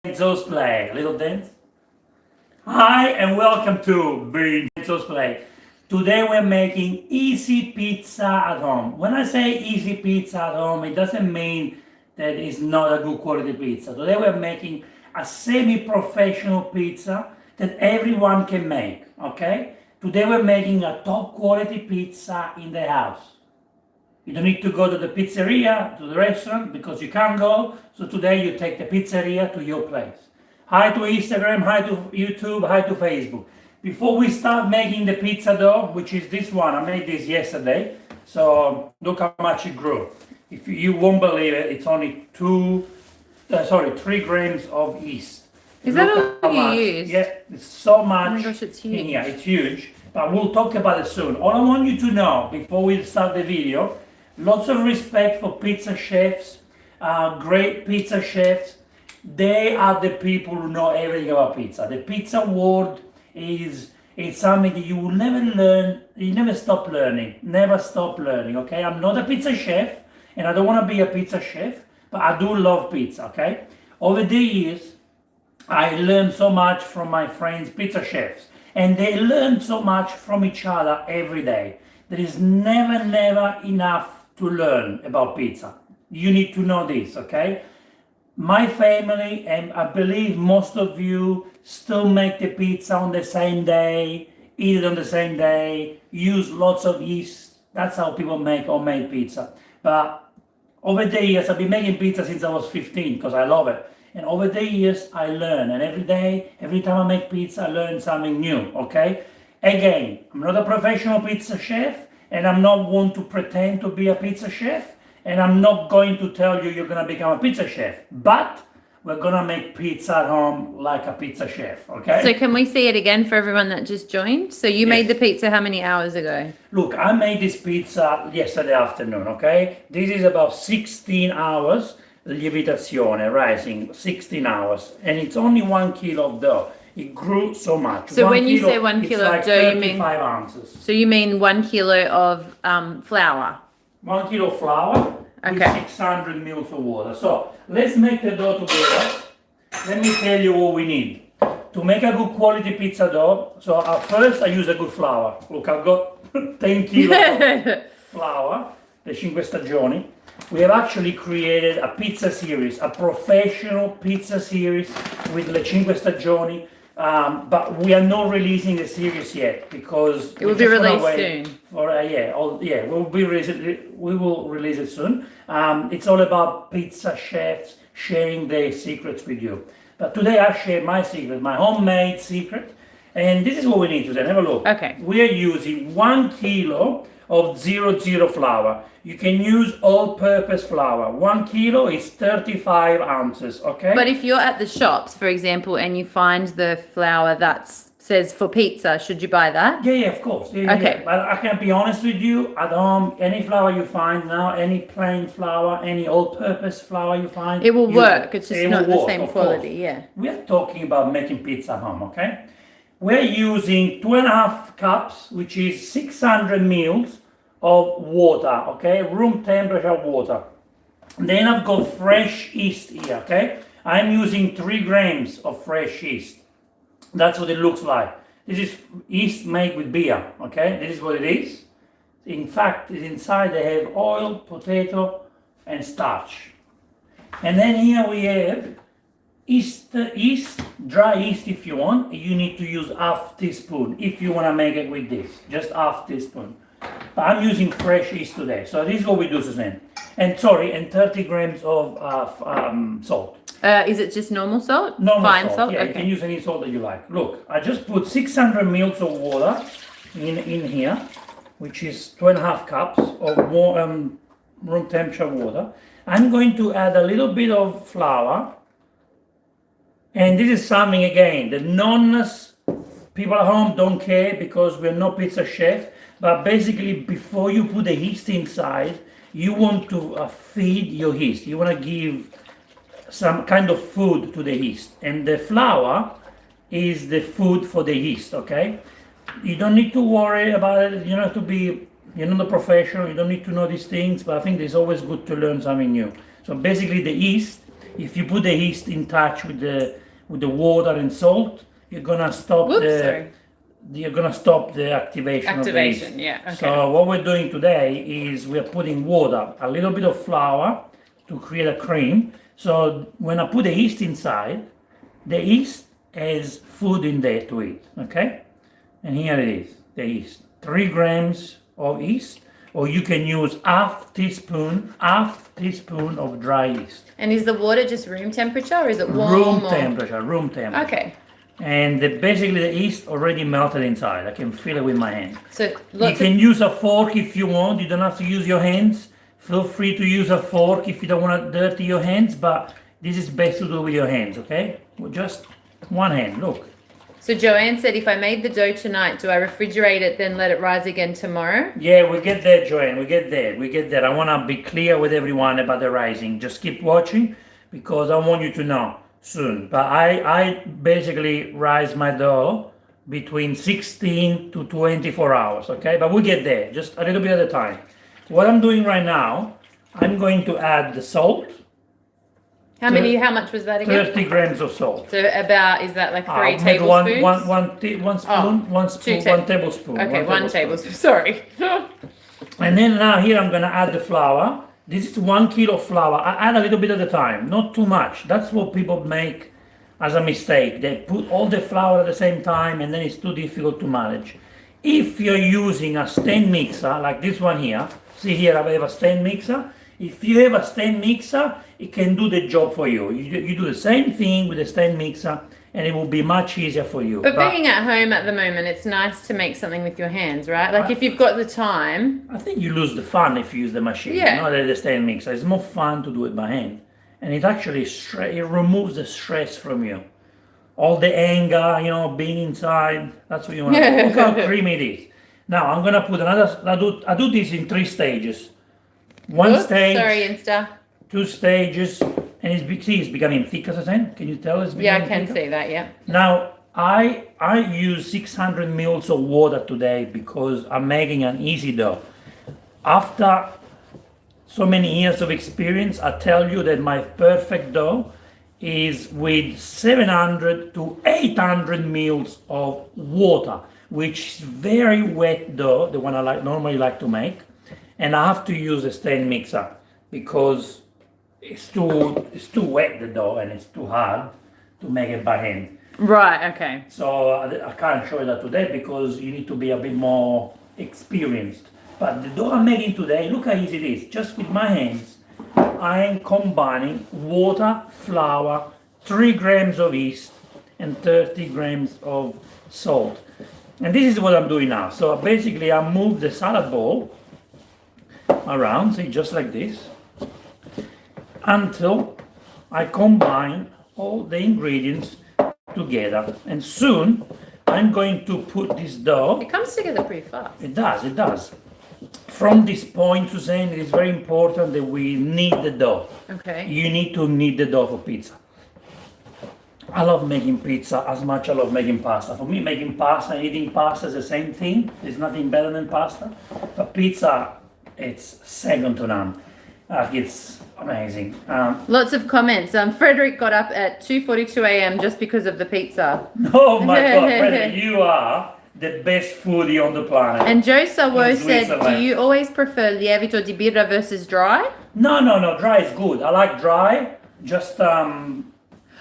Utensils Play. A little dance. Hi and welcome to Utensils Play. Today we're making easy pizza at home. When I say easy pizza at home, it doesn't mean that it's not a good quality pizza. Today we're making a semi-professional pizza that everyone can make, okay? Today we're making a top quality pizza in the house. You don't need to go to the pizzeria, to the restaurant, because you can't go. So today you take the pizzeria to your place. Hi to Instagram, hi to YouTube, hi to Facebook. Before we start making the pizza dough, which is this one, I made this yesterday. So look how much it grew. If you won't believe it, it's only 3 grams of yeast. Is that all you use? Yeah, it's so much. Oh my gosh, it's huge. In here. It's huge. But we'll talk about it soon. All I want you to know before we start the video, lots of respect for pizza chefs, great pizza chefs. They are the people who know everything about pizza. The pizza world is something that you will never learn, you never stop learning, okay? I'm not a pizza chef, and I don't want to be a pizza chef, but I do love pizza, okay? Over the years, I learned so much from my friends, pizza chefs, and they learn so much from each other every day. There is never enough to learn about pizza. You need to know this, okay? My family, and I believe most of you, still make the pizza on the same day, eat it on the same day, use lots of yeast. That's how people make homemade pizza. But over the years, I've been making pizza since I was 15 because I love it. And over the years, I learn. And every day, every time I make pizza, I learn something new, okay? Again, I'm not a professional pizza chef, and I'm not one to pretend to be a pizza chef, and I'm not going to tell you you're gonna become a pizza chef, but we're gonna make pizza at home like a pizza chef, okay? So can we see it again for everyone that just joined? So you made the pizza how many hours ago? Look, I made this pizza yesterday afternoon, okay? This is about 16 hours lievitazione, rising, 16 hours, and it's only 1 kilo of dough. It grew so much. So when you say 1 kilo of dough, you mean 35 ounces. So you mean 1 kilo of flour? 1 kilo flour with 600 mils of water. So let's make the dough together. Let me tell you what we need to make a good quality pizza dough. So first I use a good flour. Look, I've got 10 kilos of flour, the 5 stagioni. We have actually created a pizza series, a professional pizza series with le 5 stagioni. But we are not releasing the series yet because it will be released soon. We will release it soon. It's all about pizza chefs sharing their secrets with you. But today I share my secret, my homemade secret, and this is what we need today. Have a look. Okay. We are using 1 kilo of 00 flour. You can use all-purpose flour. 1 kilo is 35 ounces, okay? But if you're at the shops, for example, and you find the flour that says for pizza, should you buy that? Yeah, of course. Yeah. But I can be honest with you, at home, any flour you find now, any plain flour, any all-purpose flour you find, it will work. It's just not the same quality, yeah. We're talking about making pizza at home, okay? We're using 2.5 cups, which is 600 mils of water, okay? Room temperature water. Then I've got fresh yeast here, okay? I'm using 3 grams of fresh yeast. That's what it looks like. This is yeast made with beer, okay? This is what it is. In fact, inside they have oil, potato, and starch. And then here we have yeast, dry yeast if you want. You need to use half teaspoon if you want to make it with this, just half teaspoon. But I'm using fresh yeast today. So this is what we do, Suzanne. And 30 grams of salt. Is it just normal salt? Normal Fine salt? Yeah, okay. You can use any salt that you like. Look, I just put 600 mils of water in here, which is 2.5 cups of room temperature water. I'm going to add a little bit of flour. And this is something, again, the people at home don't care because we're not pizza chef. But basically, before you put the yeast inside, you want to feed your yeast. You want to give some kind of food to the yeast. And the flour is the food for the yeast, okay? You don't need to worry about it. You don't have to be, you're not a professional. You don't need to know these things. But I think it's always good to learn something new. So basically, the yeast If you put the yeast in touch with the water and salt, you're gonna stop the activation of the yeast. Yeah. Okay. So what we're doing today is we're putting water, a little bit of flour to create a cream. So when I put the yeast inside, the yeast has food in there to eat, okay? And here it is, the yeast. 3 grams of yeast, or you can use half teaspoon of dry yeast. And is the water just room temperature or is it warm? Room temperature. Okay. And basically the yeast already melted inside. I can feel it with my hand. So You can use a fork if you want. You don't have to use your hands. Feel free to use a fork if you don't want to dirty your hands, but this is best to do with your hands, okay? With just one hand, look. So Joanne said, if I made the dough tonight, do I refrigerate it, then let it rise again tomorrow? Yeah, we get there, Joanne. We get there. I want to be clear with everyone about the rising. Just keep watching because I want you to know soon. But I basically rise my dough between 16 to 24 hours, okay? But we get there, just a little bit at a time. What I'm doing right now, I'm going to add the salt. How much was that again? 30 grams of salt. So about, is that like 3 Maybe tablespoons? one tablespoon. Okay, one tablespoon. Sorry. And then now here I'm gonna add the flour. This is 1 kilo of flour. I add a little bit at a time, not too much. That's what people make as a mistake. They put all the flour at the same time and then it's too difficult to manage. If you're using a stand mixer like this one here, see here I have a stand mixer. If you have a stand mixer, it can do the job for you. You do the same thing with the stand mixer and it will be much easier for you. But being at home at the moment, it's nice to make something with your hands, right? Like if you've got the time. I think you lose the fun if you use the machine, not the stand mixer. It's more fun to do it by hand. And it actually it removes the stress from you. All the anger, being inside, that's what you want to do. Look how creamy it is. Now I'm gonna put I do this in 3 stages. One stage, sorry, Insta. 2 stages, and it's becoming thick as I said. Can you tell it's becoming I can thicker? see that, yeah. Now, I use 600 mils of water today because I'm making an easy dough. After so many years of experience, I tell you that my perfect dough is with 700 to 800 mils of water, which is very wet dough, the one I normally like to make. And I have to use a stand mixer because it's too wet, the dough, and it's too hard to make it by hand. Right, okay. So I can't show you that today because you need to be a bit more experienced. But the dough I'm making today, look how easy it is. Just with my hands, I am combining water, flour, 3 grams of yeast, and 30 grams of salt. And this is what I'm doing now. So basically I move the salad bowl around, see, just like this, until I combine all the ingredients together. And soon I'm going to put this dough. It comes together pretty fast. It does. From this point, Suzanne, it is very important that we knead the dough. Okay. You need to knead the dough for pizza. I love making pizza as much as I love making pasta. For me, making pasta and eating pasta is the same thing. There's nothing better than pasta. But pizza, it's second to none. It's amazing. Lots of comments. Frederick got up at 2:42 a.m. just because of the pizza. Oh my God, Frederick, you are the best foodie on the planet. And Joe Sawo said, do you always prefer lievito di birra versus dry? No, dry is good. I like dry. Just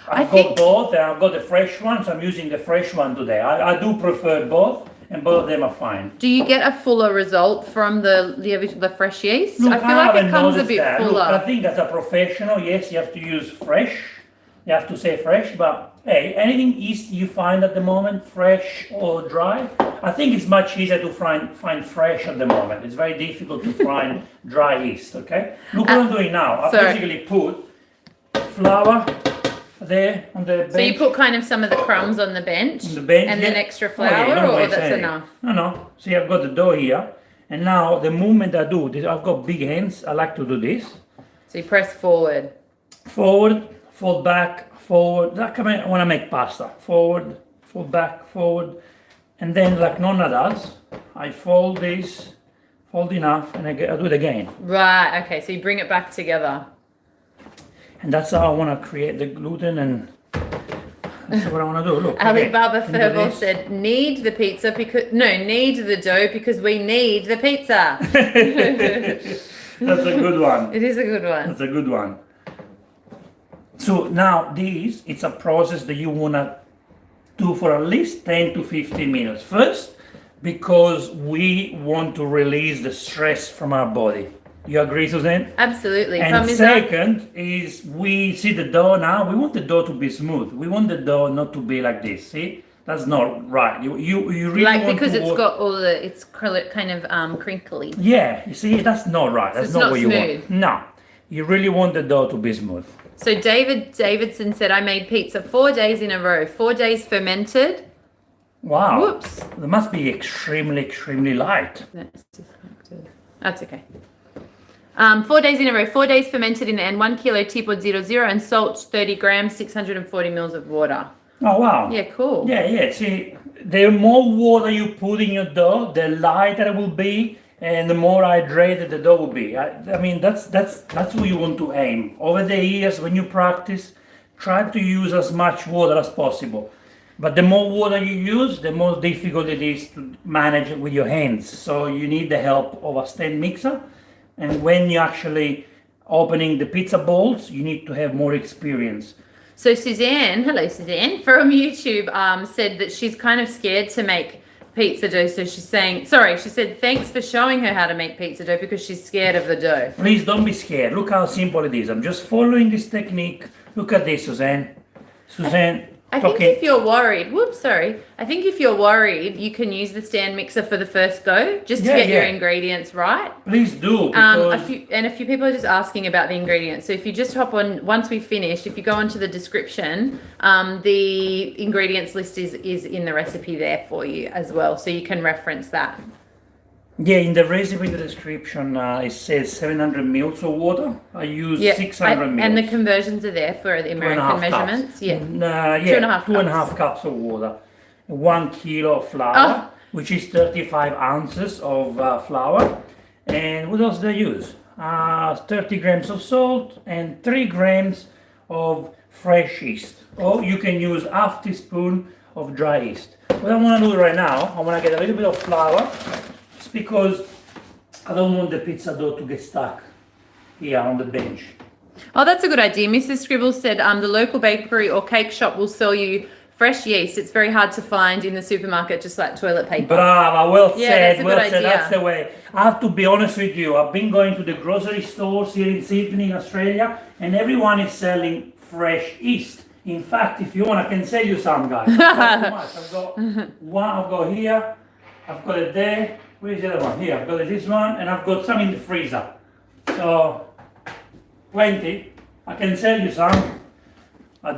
I've got both, and I've got the fresh one, so I'm using the fresh one today. I do prefer both, and both of them are fine. Do you get a fuller result from the lievito, the fresh yeast? Look, I feel like it comes a bit that. fuller. Look, I think as a professional, yes, you have to use fresh. You have to say fresh, but hey, anything yeast you find at the moment, fresh or dry, I think it's much easier to find fresh at the moment. It's very difficult to find dry yeast, okay? Look what I'm doing now. I basically put flour there on the bench. So you put kind of some of the crumbs on the bench, and then extra flour, or that's enough? No. See, I've got the dough here, and now the movement I do, I've got big hands. I like to do this. So you press forward. Forward, fold back, forward. Like when I make pasta. Forward, fold back, forward, and then like Nonna does, I fold this, fold enough, and I do it again. Right. Okay. So you bring it back together. And that's how I want to create the gluten, and that's what I want to do. Look. Alibaba okay, into Furball this. said, knead the pizza because, no, knead the dough because we need the pizza. That's a good one. It is a good one. That's a good one. So now this, it's a process that you want to do for at least 10 to 15 minutes. First, because we want to release the stress from our body. You agree, Suzanne? Absolutely. And Parmesan. second is we see the dough now, we want the dough to be smooth. We want the dough not to be like this, see? That's not right. You really Like want because to it's got all the, it's kind of crinkly. Yeah, you see, that's not right. That's it's not not what you smooth. want. No, you really want the dough to be smooth. So David Davidson said, I made pizza 4 days in a row, 4 days fermented. Wow. Whoops. It must be extremely light. That's disconnected. That's okay. 4 days in a row, 4 days fermented in and 1 kilo teapot 00 and salt 30 grams, 640 mils of water. Oh, wow. Yeah, cool. Yeah. See, the more water you put in your dough, the lighter it will be, and the more hydrated the dough will be. I mean, that's what you want to aim. Over the years, when you practice, try to use as much water as possible. But the more water you use, the more difficult it is to manage it with your hands. So you need the help of a stand mixer. And when you're actually opening the pizza balls, you need to have more experience. So Suzanne, hello Suzanne, from YouTube said that she's kind of scared to make pizza dough. So she's saying, she said thanks for showing her how to make pizza dough because she's scared of the dough. Please don't be scared. Look how simple it is. I'm just following this technique. Look at this, Suzanne. I think if you're worried, I think if you're worried, you can use the stand mixer for the first go, just to get your ingredients right. Please do. A few people are just asking about the ingredients. So if you just hop on, once we finish, if you go onto the description, the ingredients list is in the recipe there for you as well, so you can reference that. Yeah, in the recipe in the description, it says 700 mils of water. I use 600 mils. And the conversions are there for the American measurements. Cups. Yeah. 2.5 cups of water. 1 kilo of flour, which is 35 ounces of flour. And what else do I use? 30 grams of salt and 3 grams of fresh yeast. Or you can use half teaspoon of dry yeast. What I want to do right now, I want to get a little bit of flour. Because I don't want the pizza dough to get stuck here on the bench. Oh, that's a good idea. Mrs. Scribble said the local bakery or cake shop will sell you fresh yeast. It's very hard to find in the supermarket, just like toilet paper. Brava, well said, that's a good idea. That's the way. I have to be honest with you. I've been going to the grocery stores here in Sydney, Australia, and everyone is selling fresh yeast. In fact, if you want, I can sell you some, guys. Not too much. I've got one, I've got here, I've got it there. Where's the other one? Here, I've got this one, and I've got some in the freezer. So, plenty. I can sell you some.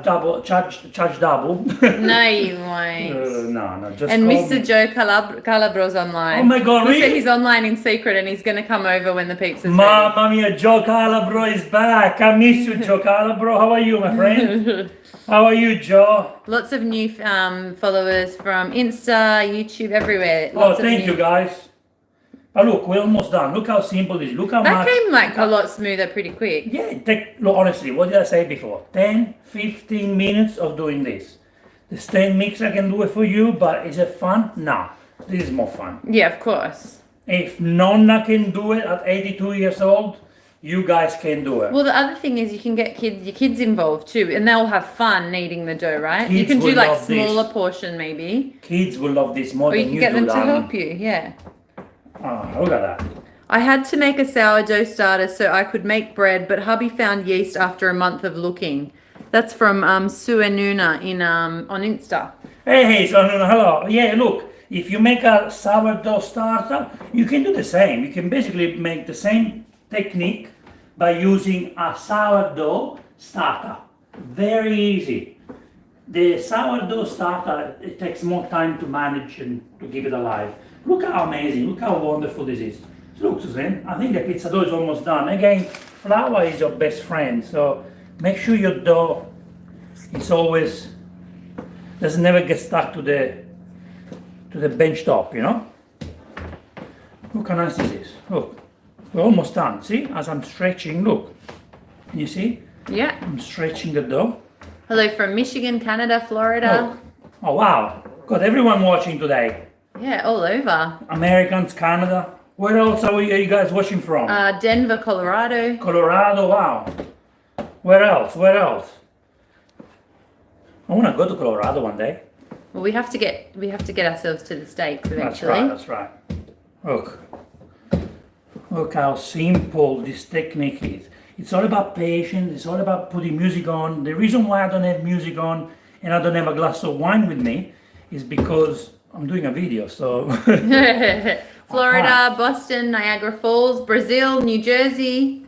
Charge double. No, you won't. No, just and call Mr. me. Joe Calabro's online. Oh my God, He said really? he's online in secret and he's going to come over when the pizza's ready. Mamma mia, Joe Calabro is back. I miss you, Joe Calabro. How are you, my friend? How are you, Joe? Lots of new followers from Insta, YouTube, everywhere. Lots Thank you, guys. But look, we're almost done. Look how simple it is. Look how That much. came like a lot smoother pretty quick. Yeah, look, honestly, what did I say before? 10, 15 minutes of doing this. The stand mixer can do it for you, but is it fun? No, this is more fun. Yeah, of course. If Nonna can do it at 82 years old, you guys can do it. Well, the other thing is you can get your kids involved too, and they'll have fun kneading the dough, right? Kids you can do will like love this. smaller portion maybe. Kids will love this more Or you than can you get do, them to darling. help you, yeah. Oh, look at that. I had to make a sourdough starter so I could make bread, but hubby found yeast after a month of looking. That's from Suenuna on Insta. Hey, so hello. Yeah, look, if you make a sourdough starter, you can do the same. You can basically make the same technique by using a sourdough starter. Very easy. The sourdough starter, it takes more time to manage and to keep it alive. Look how amazing, look how wonderful this is. So look, Suzanne, I think the pizza dough is almost done. Again, flour is your best friend, so make sure your dough is always, doesn't never get stuck to the bench top, you know? Look how nice this is. Look, we're almost done. See, as I'm stretching, look. Can you see? Yeah. I'm stretching the dough. Hello from Michigan, Canada, Florida. Oh wow. Got everyone watching today. Yeah, all over. Americans, Canada. Where else are you guys watching from? Denver, Colorado. Colorado, wow. Where else? Where else? I want to go to Colorado one day. Well, we have to get ourselves to the States eventually. That's right. Look. Look how simple this technique is. It's all about patience. It's all about putting music on. The reason why I don't have music on and I don't have a glass of wine with me is because I'm doing a video. So Florida, Boston, Niagara Falls, Brazil, New Jersey.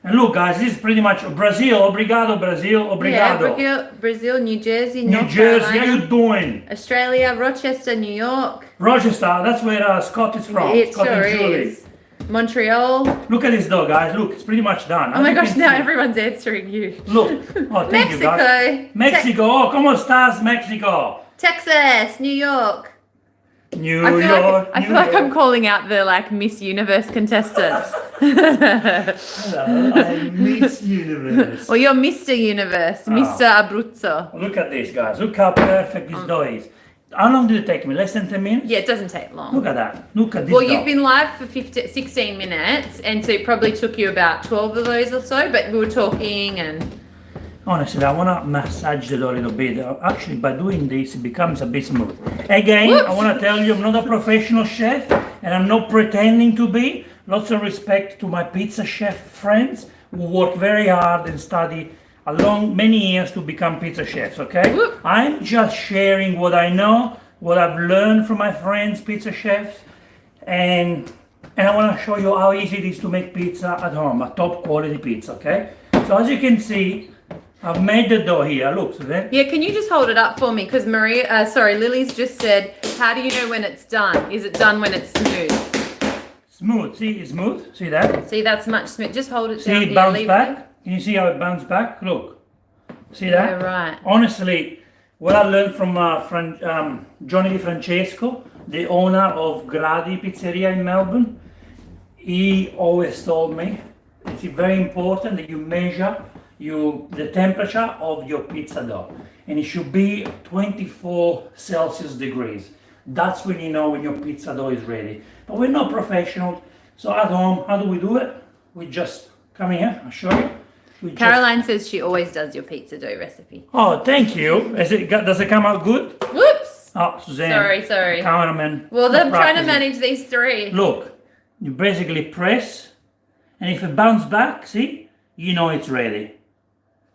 And look, guys, this is pretty much Brazil. Obrigado, Brazil. Obrigado. Yeah, Brazil, New Jersey, New North Jersey. Carolina, How you doing? Australia, Rochester, New York. Rochester. That's where Scott is from. It Scott sure and Julie. is. Montreal. Look at this though, guys. Look, it's pretty much done. Oh my gosh, now everyone's answering you. Look. Oh, thank you, guys. Mexico. Oh, ¿cómo estás, Mexico? Texas, New York. New I York. feel like I'm calling out the like Miss Universe contestants. Hello, I'm Miss Universe. Well, you're Mr. Universe, Mr. Abruzzo. Look at this, guys. Look how perfect this dough is. How long did it take me? Less than 10 minutes? Yeah, it doesn't take long. Look at that. Look at this Well, dough. you've been live for 16 minutes, and so it probably took you about 12 of those or so, but we were talking and... Honestly, I want to massage the dough a little bit. Actually, by doing this, it becomes a bit smooth. Again, Whoops. I want to tell you, I'm not a professional chef, and I'm not pretending to be. Lots of respect to my pizza chef friends who work very hard and study along many years to become pizza chefs, okay? Whoop. I'm just sharing what I know, what I've learned from my friends, pizza chefs, and I want to show you how easy it is to make pizza at home, a top quality pizza, okay? So as you can see, I've made the dough here. Look, Suzanne. Yeah, can you just hold it up for me? Because Lily's just said, how do you know when it's done? Is it done when it's smooth? Smooth. See, it's smooth. See that? See, that's much smooth. Just hold it See down. it bounce back? Can you see how it bounced back? Look. See that? Yeah, right. Honestly, what I learned from Johnny Di Francesco, the owner of Gradi Pizzeria in Melbourne, he always told me it's very important that you measure the temperature of your pizza dough, and it should be 24 Celsius degrees. That's when you know when your pizza dough is ready. But we're not professionals, so at home, how do we do it? We just come here, I'll show you. Caroline says she always does your pizza dough recipe. Oh, thank you. Does it come out good? Whoops! Oh, Suzanne. Sorry. Cameraman. Well, I'm trying to practicing. manage these three. Look, you basically press, and if it bounces back, see, you know it's ready.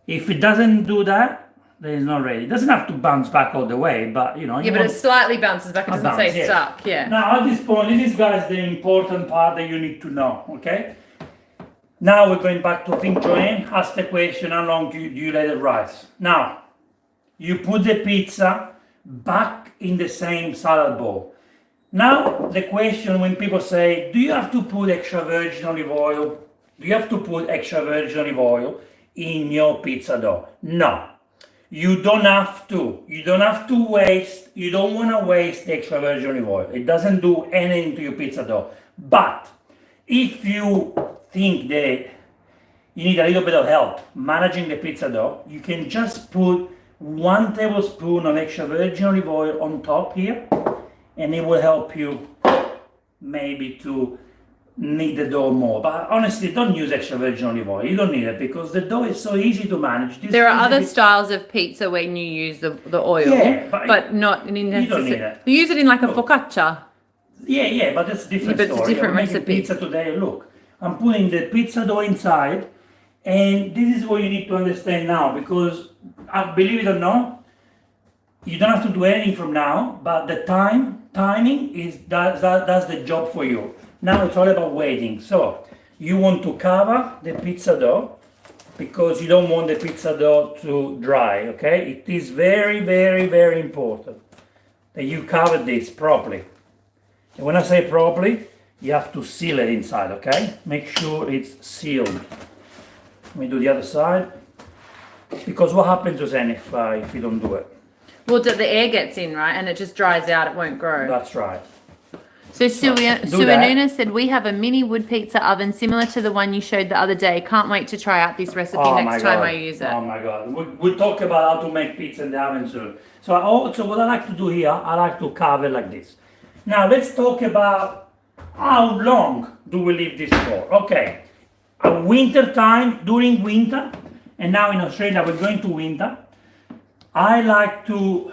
If it doesn't do that, then it's not ready. It doesn't have to bounce back all the way, but you know. Yeah, but it slightly bounces back. It doesn't say stuck. Yeah. Now at this point, this is, guys, the important part that you need to know. Okay. Now we're going back to, I think Joanne asked the question, how long do you let it rise? Now, you put the pizza back in the same salad bowl. Now the question when people say, do you have to put extra virgin olive oil? Do you have to put extra virgin olive oil in your pizza dough? No, you don't have to. You don't have to waste, you don't want to waste extra virgin olive oil. It doesn't do anything to your pizza dough. But if you think that you need a little bit of help managing the pizza dough, you can just put 1 tablespoon of extra virgin olive oil on top here, and it will help you maybe to knead the dough more. But honestly, don't use extra virgin olive oil. You don't need it because the dough is so easy to manage. There are other styles of pizza when you use the oil, Yeah, but not in you don't need it. You use it in like a focaccia. Yeah, but that's a different but it's story. a different I'm making recipe. pizza today. Look, I'm putting the pizza dough inside, and this is what you need to understand now, because believe it or not, you don't have to do anything from now, but the timing is that's the job for you. Now it's all about waiting. So you want to cover the pizza dough because you don't want the pizza dough to dry, okay? It is very, very, very important that you cover this properly. And when I say properly, you have to seal it inside, okay? Make sure it's sealed. Let me do the other side. Because what happens, Suzanne, if you don't do it? Well, the air gets in, right? And it just dries out. It won't grow. That's right. So do that. Suanuna said, we have a mini wood pizza oven similar to the one you showed the other day. Can't wait to try out this recipe next time I use it. Oh my God. We'll talk about how to make pizza in the oven soon. So what I like to do here, I like to carve it like this. Now let's talk about how long do we leave this for. Okay, winter time, during winter, and now in Australia we're going to winter, I like to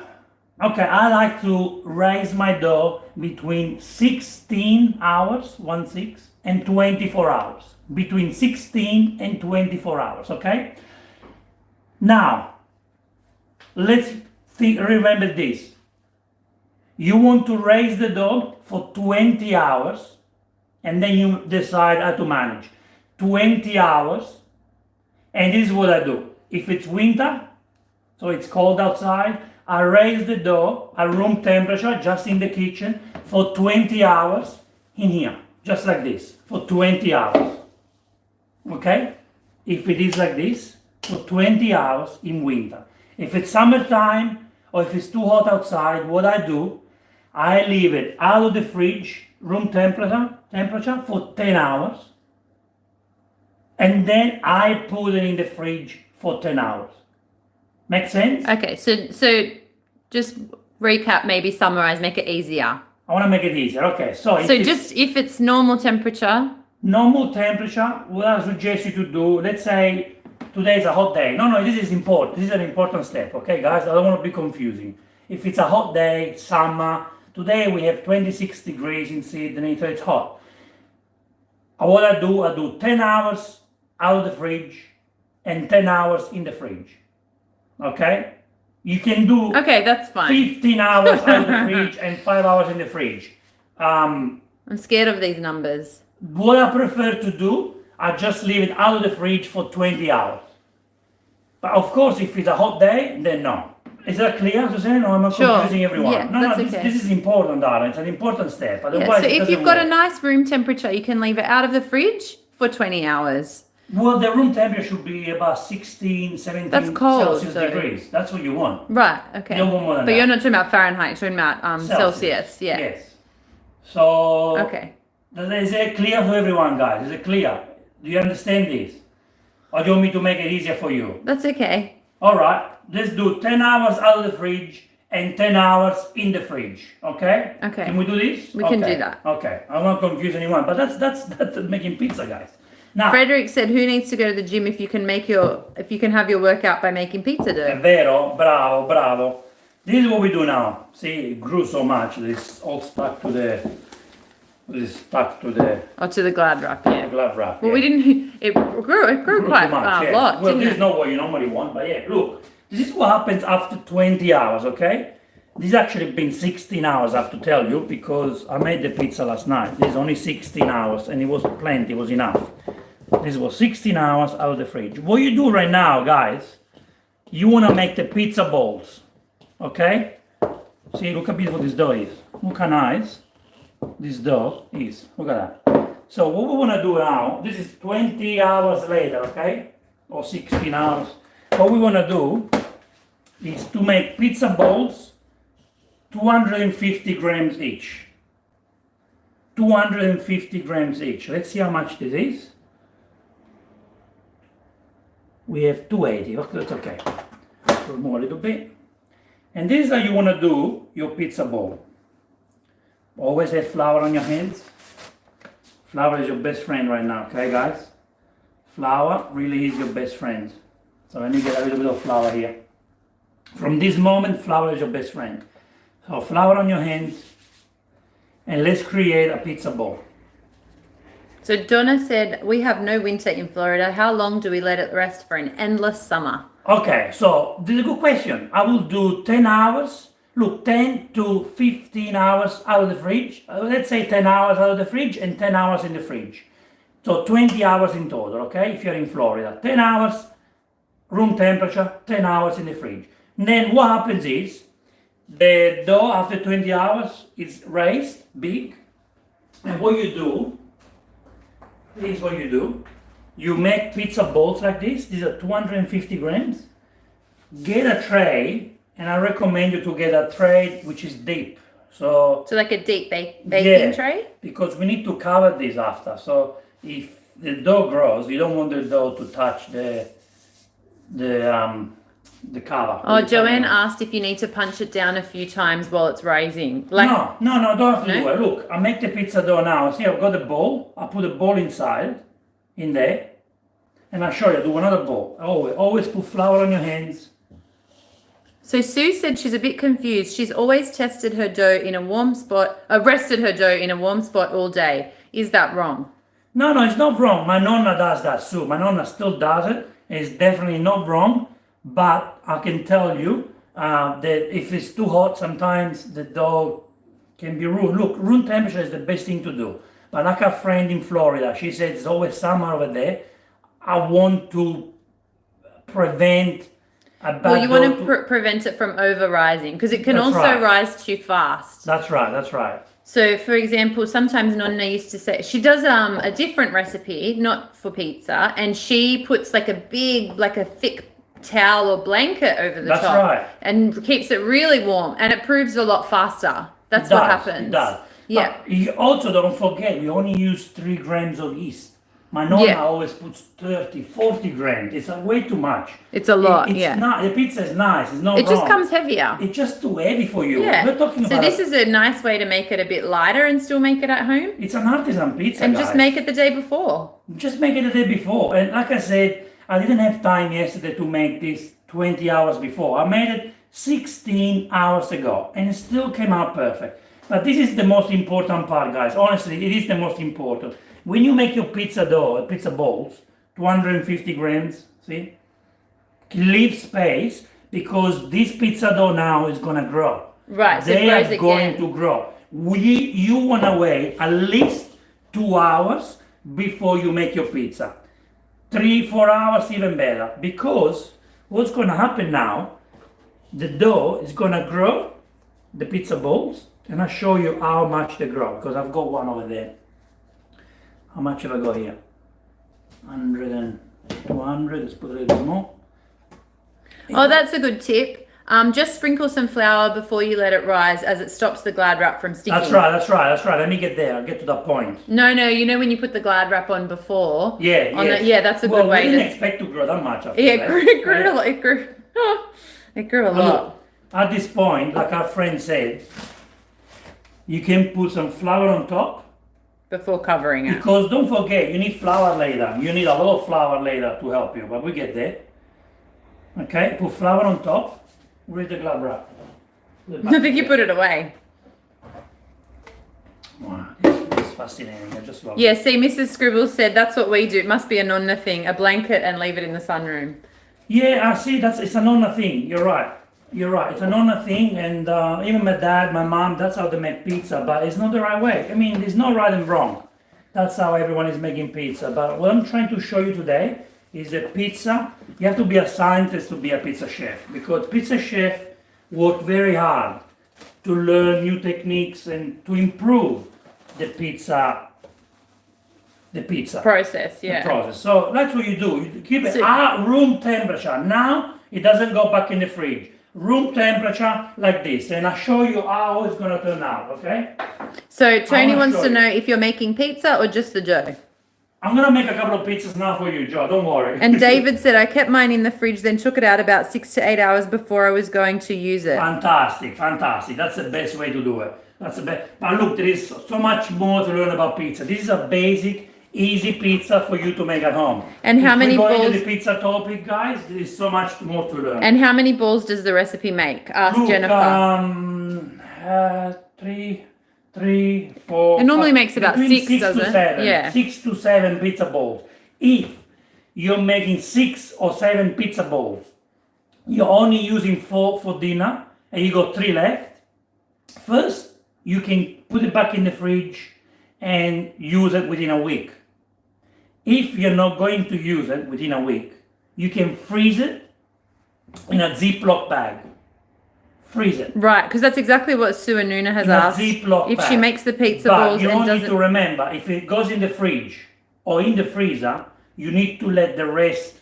raise my dough between 16 hours, 1-6, and 24 hours. Between 16 and 24 hours, okay? Now, remember this. You want to raise the dough for 20 hours, and then you decide how to manage. 20 hours, and this is what I do. If it's winter, so it's cold outside, I raise the dough at room temperature, just in the kitchen, for 20 hours in here, just like this, for 20 hours. Okay? If it is like this, for 20 hours in winter. If it's summertime, or if it's too hot outside, what I do, I leave it out of the fridge, room temperature for 10 hours, and then I put it in the fridge for 10 hours. Make sense? Okay, so just recap, maybe summarize, make it easier. I want to make it easier. Okay, so if it's normal temperature. Normal temperature, what I suggest you to do, let's say today is a hot day. No, this is important. This is an important step, okay, guys? I don't want to be confusing. If it's a hot day, summer, today we have 26 degrees in Sydney, so it's hot. What I do 10 hours out of the fridge and 10 hours in the fridge. Okay? You can do okay, that's fine. 15 hours out of the fridge and 5 hours in the fridge. I'm scared of these numbers. What I prefer to do, I just leave it out of the fridge for 20 hours. But of course, if it's a hot day, then no. Is that clear, Suzanne, or am I confusing everyone? Yeah, no, okay. This is important, darling. It's an important step. Otherwise, so if you've got a nice room temperature, you can leave it out of the fridge for 20 hours. Well, the room temperature should be about 16, 17 That's cold, Celsius degrees. That's what you want. Right, okay. You don't want more than but that. you're not talking about Fahrenheit, you're talking about Celsius. Yeah. Yes. So, okay. Is it clear to everyone, guys? Is it clear? Do you understand this? Or do you want me to make it easier for you? That's okay. All right. Let's do 10 hours out of the fridge and 10 hours in the fridge. Okay? Okay. Can we do this? We can do that. Okay. I won't confuse anyone, but that's making pizza, guys. Now, Frederick said, "Who needs to go to the gym if you can have your workout by making pizza dough?" È vero, bravo. This is what we do now. See, it grew so much. It's all stuck to the. To the glad wrap, yeah. Glad wrap. Well, yeah. we didn't. It grew quite a lot. Well, this is not what you normally want, but yeah, look. This is what happens after 20 hours, okay? This has actually been 16 hours, I have to tell you, because I made the pizza last night. This is only 16 hours, and it was plenty, it was enough. This was 16 hours out of the fridge. What you do right now, guys, you want to make the pizza balls, okay? See, look how beautiful this dough is. Look how nice this dough is. Look at that. So what we want to do now, this is 20 hours later, okay? Or 16 hours. What we want to do is to make pizza balls 250 grams each. 250 grams each. Let's see how much this is. We have 280. Okay, that's okay. Remove a little bit. And this is how you want to do your pizza ball. Always have flour on your hands. Flour is your best friend right now, okay, guys? Flour really is your best friend. So let me get a little bit of flour here. From this moment, flour is your best friend. So flour on your hands, and let's create a pizza ball. So Donna said, we have no winter in Florida. How long do we let it rest for an endless summer? Okay, so this is a good question. I will do 10 hours. Look, 10 to 15 hours out of the fridge. Let's say 10 hours out of the fridge and 10 hours in the fridge. So 20 hours in total, okay, if you're in Florida. 10 hours room temperature, 10 hours in the fridge. And then what happens is, the dough after 20 hours is raised, big. And what you do, this is what you do. You make pizza balls like this. These are 250 grams. Get a tray, and I recommend you to get a tray which is deep. So like a deep baking yeah, tray? because we need to cover this after. So if the dough grows, you don't want the dough to touch the cover. Oh, Joanne asked if you need to punch it down a few times while it's raising. Like, no, don't have to No? do it. Look, I make the pizza dough now. See, I've got the bowl. I put a bowl inside, in there, and I'll show you. Do another bowl. Always put flour on your hands. So Sue said she's a bit confused. She's always tested her dough in a warm spot, rested her dough in a warm spot all day. Is that wrong? No, it's not wrong. My nonna does that, Sue. My nonna still does it. It's definitely not wrong. But I can tell you that if it's too hot, sometimes the dough can be ruined. Look, room temperature is the best thing to do. But like a friend in Florida, she said it's always summer over there. I want to prevent a bad Well, you want dough to prevent it from over rising because it can That's also right. rise too fast. That's right. So, for example, sometimes Nonna used to say she does a different recipe, not for pizza, and she puts like a thick towel or blanket over the That's top right. and keeps it really warm, and it proves a lot faster. That's It what does, happens. It does. Yeah. But you also don't forget, we only use 3 grams of yeast. My nonna Yeah. always puts 30, 40 grams. It's way too much. It's a lot, It's yeah. not, the pizza is nice. It's not It just wrong. comes heavier. It's just too heavy for you. Yeah. We're talking So about this is a nice way to make it a bit lighter and still make it at home. it's an artisan pizza, And guys. just make it the day before. Just make it the day before. And like I said, I didn't have time yesterday to make this 20 hours before. I made it 16 hours ago and it still came out perfect. But this is the most important part, guys. Honestly, it is the most important. When you make your pizza dough, pizza balls, 250 grams, see? Leave space because this pizza dough now is gonna grow. Right, so it They grows are going again. to grow. You wanna wait at least 2 hours before you make your pizza. 3-4 hours even better. Because what's gonna happen now, the dough is gonna grow, the pizza balls, and I'll show you how much they grow because I've got one over there. How much have I got here? 100 and 200, let's put a little bit more. Oh, that's a good tip. Just sprinkle some flour before you let it rise as it stops the Glad wrap from sticking. That's right. Let me get there, I'll get to that point. No, you know when you put the Glad wrap on before? Yeah. That's a Well, good way we didn't to... expect to grow that much after Yeah, that. it grew a lot. It grew a And lot. look, at this point, like our friend said, you can put some flour on top. Before covering it. Because don't forget, you need flour later. You need a lot of flour later to help you, but we get there. Okay, put flour on top. Where's the Glad wrap? I think you put it away. Wow, it's fascinating. I just love Yeah, it. see, Mrs. Scribble said that's what we do. It must be a nonna thing. A blanket and leave it in the sunroom. Yeah, I see. It's a nonna thing. You're right. It's a nonna thing, and even my dad, my mom, that's how they make pizza. But it's not the right way. I mean, there's no right and wrong. That's how everyone is making pizza. But what I'm trying to show you today is that pizza. You have to be a scientist to be a pizza chef because pizza chef work very hard to learn new techniques and to improve the pizza. Process, yeah. Process. So that's what you do. You keep it So- at room temperature. Now it doesn't go back in the fridge. Room temperature like this, and I'll show you how it's gonna turn out. Okay? So Tony wanna wants show to you. know if you're making pizza or just the dough. I'm gonna make a couple of pizzas now for you, Joe. Don't worry. And David said, I kept mine in the fridge, then took it out about 6 to 8 hours before I was going to use it. Fantastic. That's the best way to do it. That's the best. But look, there is so much more to learn about pizza. This is a basic, easy pizza for you to make at home. And how many If we go balls- into the pizza topic, guys, there is so much more to learn. And how many balls does the recipe make? Ask Look, Jennifer. 3, 4. It normally 5, makes about between 6, 6 doesn't to it? 7. Yeah. 6 to 7 pizza balls. If you're making 6 or 7 pizza balls, you're only using 4 for dinner, and you got 3 left. First, you can put it back in the fridge and use it within a week. If you're not going to use it within a week, you can freeze it in a Ziploc bag. Freeze it. Right, because that's exactly what Sue Anuna has In a asked. Ziploc If she bag. makes the pizza But balls you and only need to doesn't... remember, if it goes in the fridge or in the freezer, you need to let the rest,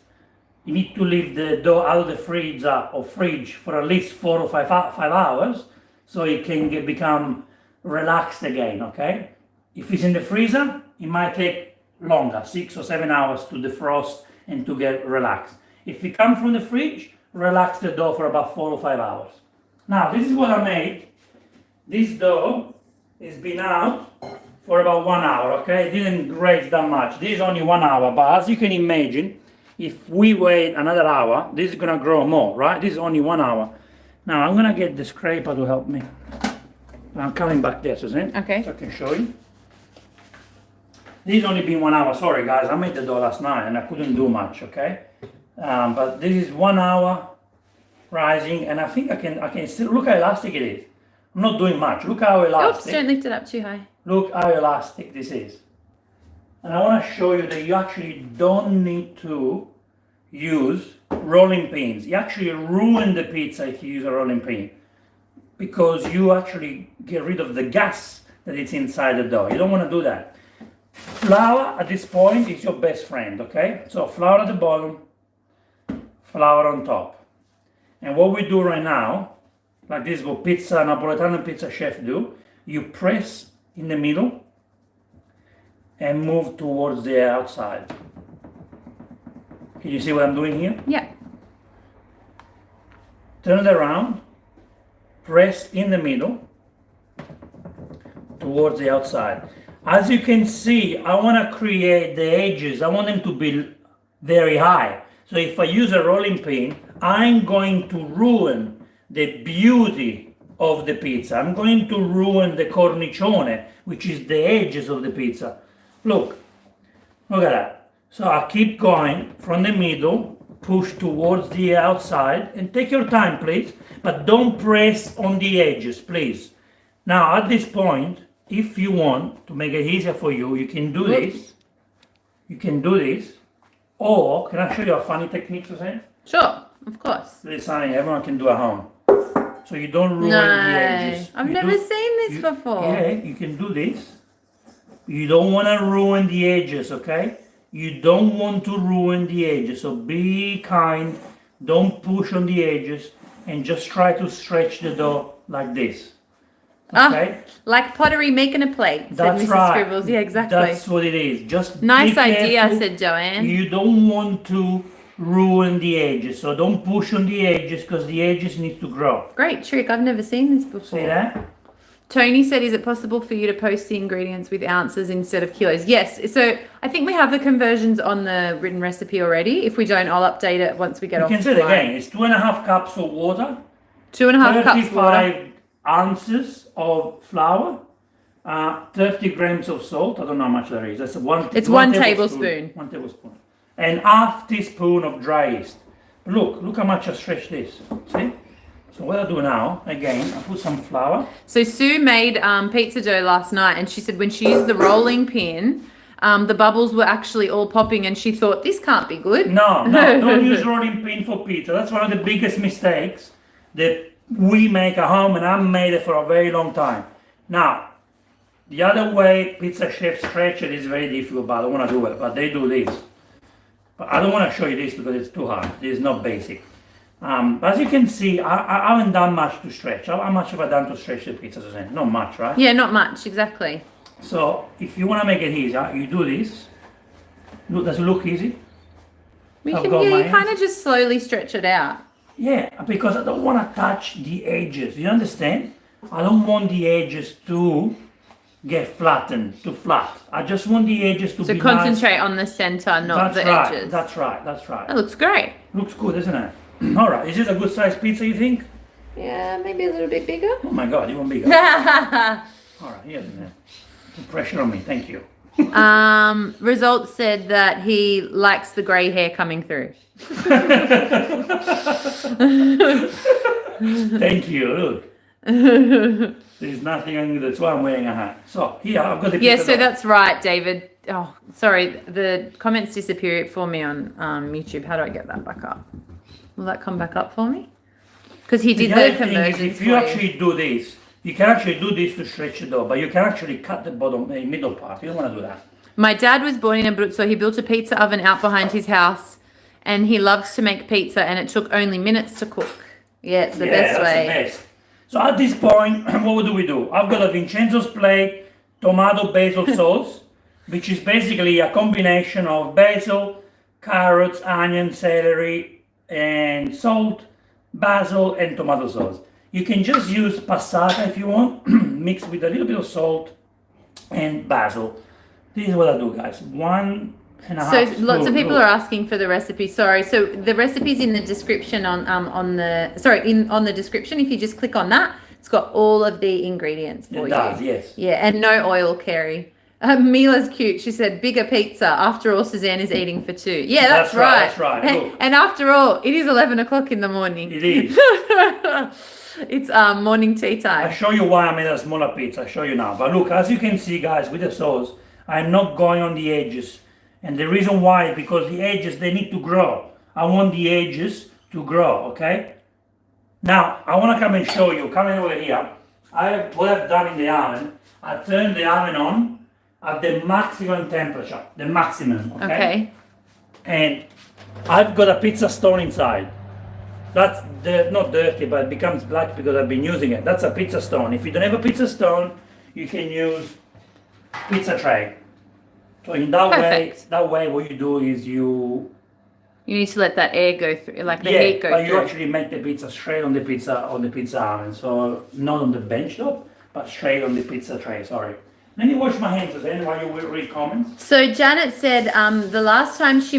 you need to leave the dough out of the freezer or fridge for at least 4 or 5 hours so it can become relaxed again, okay? If it's in the freezer, it might take longer, 6 or 7 hours to defrost and to get relaxed. If it comes from the fridge, relax the dough for about 4 or 5 hours. Now, this is what I made. This dough has been out for about 1 hour, okay? It didn't graze that much. This is only 1 hour, but as you can imagine, if we wait another hour, this is gonna grow more, right? This is only 1 hour. Now, I'm gonna get the scraper to help me. I'm coming back there, Suzanne. Okay. So I can show you. This has only been 1 hour. Sorry, guys. I made the dough last night and I couldn't do much, okay? But this is 1 hour rising, and I think I can still look how elastic it is. I'm not doing much. Look how elastic. Oops, don't lift it up too high. Look how elastic this is. And I want to show you that you actually don't need to use rolling pins. You actually ruin the pizza if you use a rolling pin, because you actually get rid of the gas that is inside the dough. You don't want to do that. Flour at this point is your best friend, okay? So flour at the bottom, flour on top. And what we do right now, like this is what Napoletano pizza chef do, you press in the middle and move towards the outside. Can you see what I'm doing here? Yeah. Turn it around, press in the middle towards the outside. As you can see, I want to create the edges. I want them to be very high. So if I use a rolling pin, I'm going to ruin the beauty of the pizza. I'm going to ruin the cornicione, which is the edges of the pizza. Look at that. So I keep going from the middle, push towards the outside, and take your time, please, but don't press on the edges, please. Now, at this point, if you want to make it easier for you, you can do this. You can do this. Or, can I show you a funny technique, Suzanne? Sure, of course. This is something everyone can do at home. So you don't ruin the edges. I've never seen this before. Yeah, you can do this. You don't want to ruin the edges, okay? You don't want to ruin the edges. So be kind. Don't push on the edges. And just try to stretch the dough like this. Okay? Like pottery making a plate, said That's Mrs. right. Scribbles. Yeah, exactly. That's what it is. Just Nice be idea, careful. said Joanne. You don't want to ruin the edges. So don't push on the edges, because the edges need to grow. Great trick. I've never seen this before. See that? Tony said, is it possible for you to post the ingredients with ounces instead of kilos? Yes. So I think we have the conversions on the written recipe already. If we don't, I'll update it once we get off You can say it again. It's 2.5 cups of water. 2.5 cups water. 35 ounces of flour. 30 grams of salt. I don't know how much that is. That's one tablespoon. 1 tablespoon. And half teaspoon of dry yeast. Look how much I stretched this. See? So what I do now, again, I put some flour. So Sue made pizza dough last night, and she said when she used the rolling pin, the bubbles were actually all popping, and she thought, this can't be good. No, don't use rolling pin for pizza. That's one of the biggest mistakes that we make at home, and I made it for a very long time. Now, the other way pizza chefs stretch it is very difficult, but I don't want to do it. But they do this. But I don't want to show you this because it's too hard. This is not basic. But as you can see, I haven't done much to stretch. How much have I done to stretch the pizza, Suzanne? Not much, right? Yeah, not much, exactly. So if you want to make it easier, you do this. Look, does it look easy? You kind of just slowly stretch it out. Yeah, because I don't want to touch the edges. You understand? I don't want the edges to get flattened, too flat. I just want the edges to be nice. So concentrate on the center, not the edges. That's right. That looks great. Looks good, isn't it? All right, is this a good sized pizza, you think? Yeah, maybe a little bit bigger. Oh my God, even bigger. All right, here's it. Put pressure on me, thank you. Results said that he likes the grey hair coming through. Thank you, look. There's nothing under that's why I'm wearing a hat. So here I've got the pizza. Yeah, so that's right, David. Oh, sorry, the comments disappear for me on YouTube. How do I get that back up? Will that come back up for me? Because he did the conversion. If you actually do this, you can actually do this to stretch the dough, but you can actually cut the middle part. You don't want to do that. My dad was born in Abruzzo. He built a pizza oven out behind his house, and he loves to make pizza, and it took only minutes to cook. Yeah, it's the best way. That's the best. So at this point, what do we do? I've got a Vincenzo's plate tomato basil sauce, which is basically a combination of basil, carrots, onion, celery, and salt, basil, and tomato sauce. You can just use passata if you want, mixed with a little bit of salt and basil. This is what I do, guys. 1.5 So spoon. lots of people Look. are asking for the recipe. Sorry. So the recipe's in the description on the description. If you just click on that, it's got all of the ingredients for It you. does, yes. Yeah, and no oil, Kerry. Mila's cute. She said, bigger pizza. After all, Suzanne is eating for two. Yeah, that's right. That's right. And after all, it is 11 o'clock in the morning. It is. It's morning tea I'll time. show you why I made a smaller pizza. I'll show you now. But look, as you can see, guys, with the sauce, I'm not going on the edges. And the reason why is because the edges, they need to grow. I want the edges to grow, okay? Now, I want to come and show you. Coming over here, what I've done in the oven, I turned the oven on at the maximum temperature. The maximum, Okay. And I've got a pizza stone inside. That's not dirty, but it becomes black because I've been using it. That's a pizza stone. If you don't have a pizza stone, you can use pizza tray. So in that way, what you do is you need to let that air go through, like the heat go but you through. actually make the pizza straight on the pizza oven. So not on the bench top, but straight on the pizza tray. Sorry. Let me wash my hands again while you read comments. So Janet said the last time she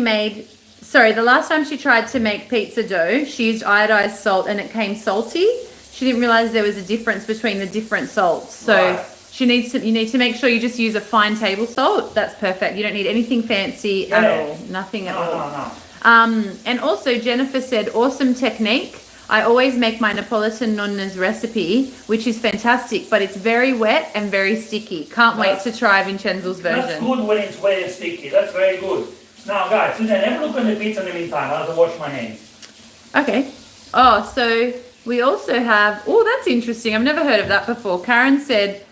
tried to make pizza dough, she used iodized salt and it came salty. She didn't realize there was a difference between the different salts. So Right. you need to make sure you just use a fine table salt. That's perfect. You don't need anything fancy at all. Nothing at all. No. And also Jennifer said, awesome technique. I always make my Napolitan nonna's recipe, which is fantastic, but it's very wet and very sticky. Can't wait to try Vincenzo's That's version. good when it's wet and sticky. That's very good. Now, guys, Suzanne, have a look at the pizza in the meantime. I'll have to wash my hands. Okay. Oh, so we also have, oh, that's interesting. I've never heard of that before. Karen said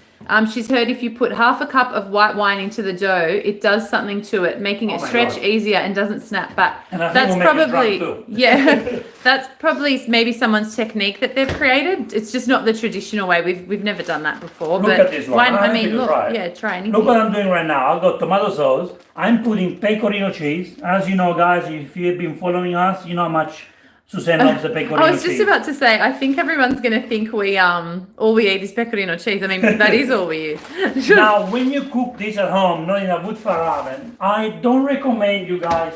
she's heard if you put half a cup of white wine into the dough, it does something to it, making it Oh my stretch God. easier and doesn't snap back. And I think That's we'll make it probably, drunk too. yeah, that's probably maybe someone's technique that they've created. It's just not the traditional way. We've never done that before. Look but at this one. why- I'm I happy mean, to look, try it. yeah, try anything. Look what I'm doing right now. I've got tomato sauce. I'm putting pecorino cheese. As you know, guys, if you've been following us, you know how much Suzanne loves the pecorino I was cheese. just about to say, I think everyone's going to think we all we eat is pecorino cheese. I mean, that is all we eat. Now, when you cook this at home, not in a wood fire oven, I don't recommend you guys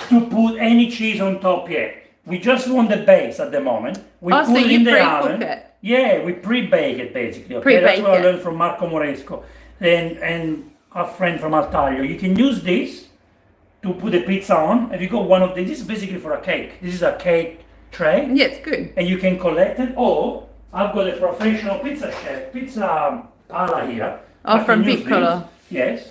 to put any cheese on top yet. We just want the base at the moment. We Oh, put so it you in the pre-cook oven. it? Yeah, we pre-bake it basically. Okay, Pre-bake that's what I it. learned from Marco Moresco and our friend from Altaglio. You can use this to put the pizza on. Have you got one of these? This is basically for a cake. This is a cake tray. Yeah, it's good. And you can collect it, or I've got a professional pizza pala here. Oh, I from can use Piccolo. this. Yes,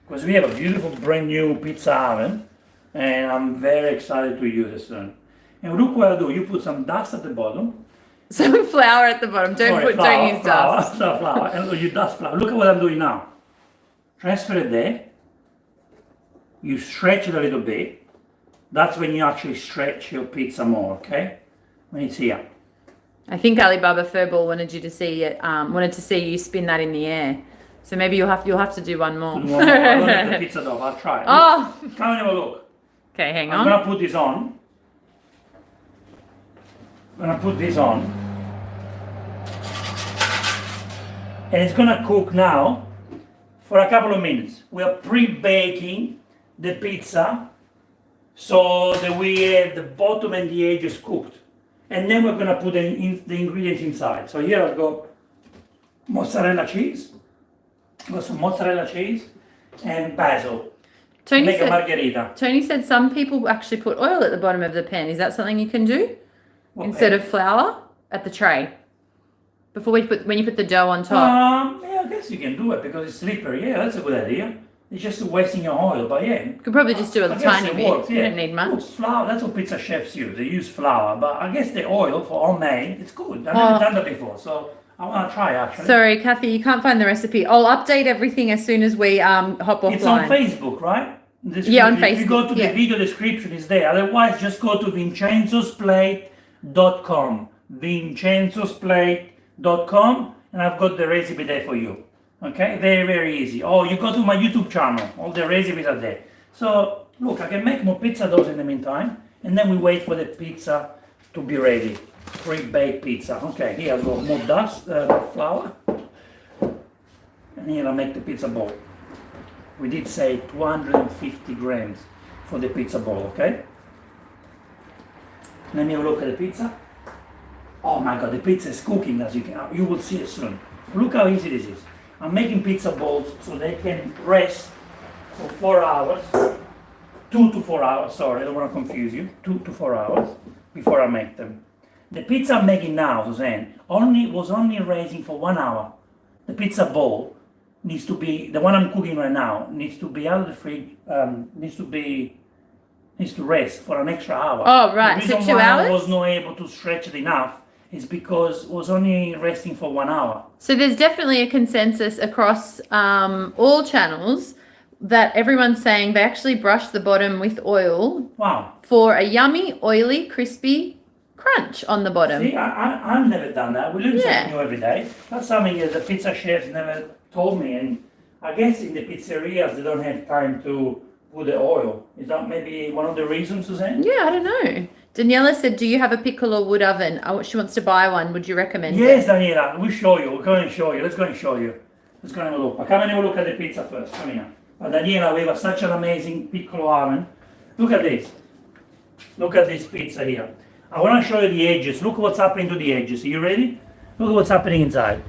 because we have a beautiful brand new pizza oven, and I'm very excited to use it soon. And look what I do. You put some dust at the bottom. Some flour at the bottom. Don't use dust. Flour. And look, you dust flour. Look at what I'm doing now. Transfer it there. You stretch it a little bit. That's when you actually stretch your pizza more, okay? When it's here. I think Alibaba Furball wanted you to see it. Wanted to see you spin that in the air. So maybe you'll have to do one more. I don't have the pizza dough. I'll try it. Oh. Look, come and have a look. Okay, hang I'm on. gonna put this on. I'm gonna put this on. And it's gonna cook now for a couple of minutes. We are pre-baking the pizza so that we have the bottom and the edges cooked. And then we're gonna put the ingredients inside. So here I've got mozzarella cheese. I've got some mozzarella cheese and basil. Make a margherita. Tony said some people actually put oil at the bottom of the pan. Is that something you can do? Instead of flour at the tray? Before when you put the dough on top? Yeah, I guess you can do it because it's slippery. Yeah, that's a good idea. It's just wasting your oil, but yeah. You could probably just do a I guess tiny it bit. works, You yeah. don't need much. Look, flour, that's what pizza chefs use. They use flour, but I guess the oil for homemade, it's good. I've never done that before, so I want to try actually. Sorry, Kathy, you can't find the recipe. I'll update everything as soon as we hop offline. It's on Facebook, right? Yeah, on If you go Facebook, to yeah. the video description, it's there. Otherwise, just go to vincenzosplate.com. vincenzosplate.com, and I've got the recipe there for you. Okay, very, very easy. Oh, you go to my YouTube channel, all the recipes are there. So, look, I can make more pizza doughs in the meantime, and then we wait for the pizza to be ready. Pre-baked pizza. Okay, here I've got more dust, flour, and here I'll make the pizza ball. We did say 250 grams for the pizza ball, okay? Let me have a look at the pizza. Oh my god, the pizza is cooking, as you will see it soon. Look how easy this is. I'm making pizza balls so they can rest for 4 hours. 2 to 4 hours, sorry, I don't want to confuse you. 2 to 4 hours before I make them. The pizza I'm making now, Suzanne, was only raising for 1 hour. The pizza bowl needs to be, the one I'm cooking right now, needs to be out of the fridge, needs to rest for an extra hour. Oh, right. The So reason 2 why hours? I was not able to stretch it enough is because it was only resting for 1 hour. So there's definitely a consensus across all channels that everyone's saying they actually brush the bottom with oil Wow. for a yummy, oily, crispy crunch on the bottom. See, I've never done that. We learn something new every day. That's something that the pizza chefs never told me. And I guess in the pizzerias, they don't have time to put the oil. Is that maybe one of the reasons, Suzanne? Yeah, I don't know. Daniela said, do you have a pickle or wood oven? Oh, she wants to buy one. Would you recommend Yes, it? Daniela, we'll show you. We're going to show you. Let's go and show you. Let's go and have a look. Come and have a look at the pizza first. Come here. But Daniela, we have such an amazing piccolo oven. Look at this. Look at this pizza here. I want to show you the edges. Look what's happening to the edges. Are you ready? Look at what's happening inside.